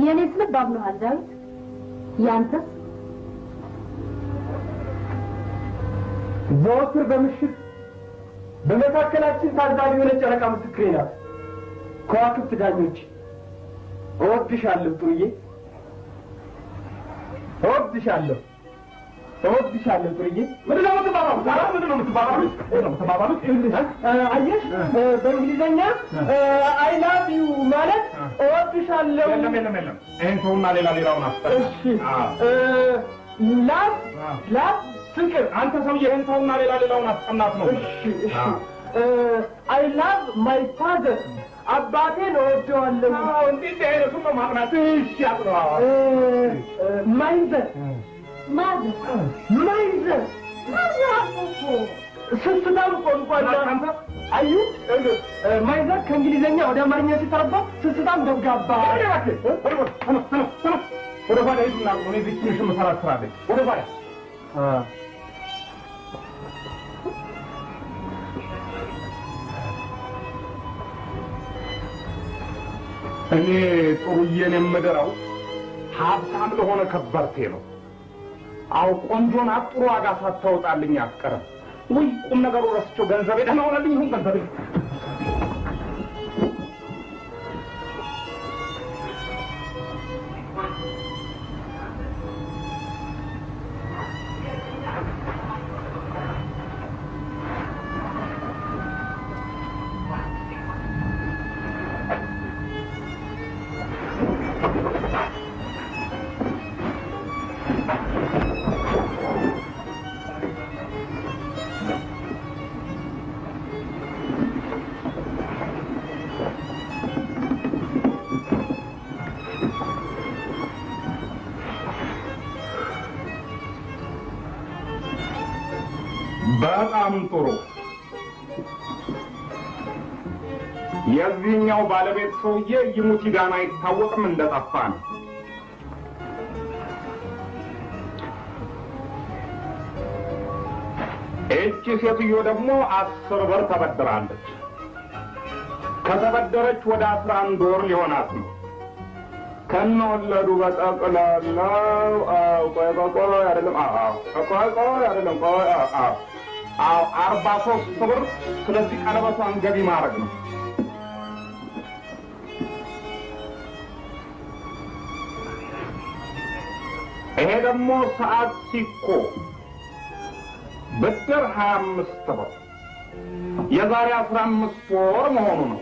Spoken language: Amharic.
የኔስ ልባብ ነው ዳዊት ያንተስ ዘወትር በምሽት በመካከላችን ታዛቢ የሆነ ጨረቃ ምስክሬ ናት ከዋክብት ዳኞች እወድሻለሁ ጥሩዬ እወድሻለሁ ጥሩዬ ምንድነው የምትባባሉት አየሽ በእንግሊዘኛ አይ ላቭ ዩ ማለት እወድሻለሁ የለም ይሄን ሰውና ሌላውን አስጠራ እሺ ላቭ ፍቅር አንተ ሰውዬ ይሄን ሰውና ሌላውን አስጠናት ነው እሺ አይ ላቭ ማይ ፋዘር አባቴን እወደዋለሁ እንዴት አይነቱን ነው ማጥናት እሺ አጥራ ማይዘር ስስታም ቋንቋ አዩ ማይዘር ከእንግሊዘኛ ወደ አማርኛ ሲተረጎም ስስታም ገብጋባ ወደ ኋላ ሂድና እኔ ትንሽ መሰራት ስራ አለኝ ወደ ኋላ እኔ ጥሩዬን የምደራው ሀብታም ለሆነ ከበርቴ ነው አው ቆንጆን አጥሩ ዋጋ ሳታወጣልኝ አትቀርም ወይ ቁም ነገሩ ረስቸው ገንዘቤ ደህና ሆነልኝ ይሁን ገንዘቤ በጣም ጥሩ የዚህኛው ባለቤት ሰውዬ ይሙት ይዳና አይታወቅም እንደጠፋ ነው እቺ ሴትዮ ደግሞ 10 ብር ተበድራለች ከተበደረች ወደ 11 ወር ሊሆናት ነው ከነወለዱ በጠቅላላው ቆይ አይደለም አይደለም 43 ብር ስለዚህ ቀለበቷን ገቢ ማድረግ ነው ይሄ ደግሞ ሰዓት ሲኮ ብድር 25 ብር የዛሬ 15 ወር መሆኑ ነው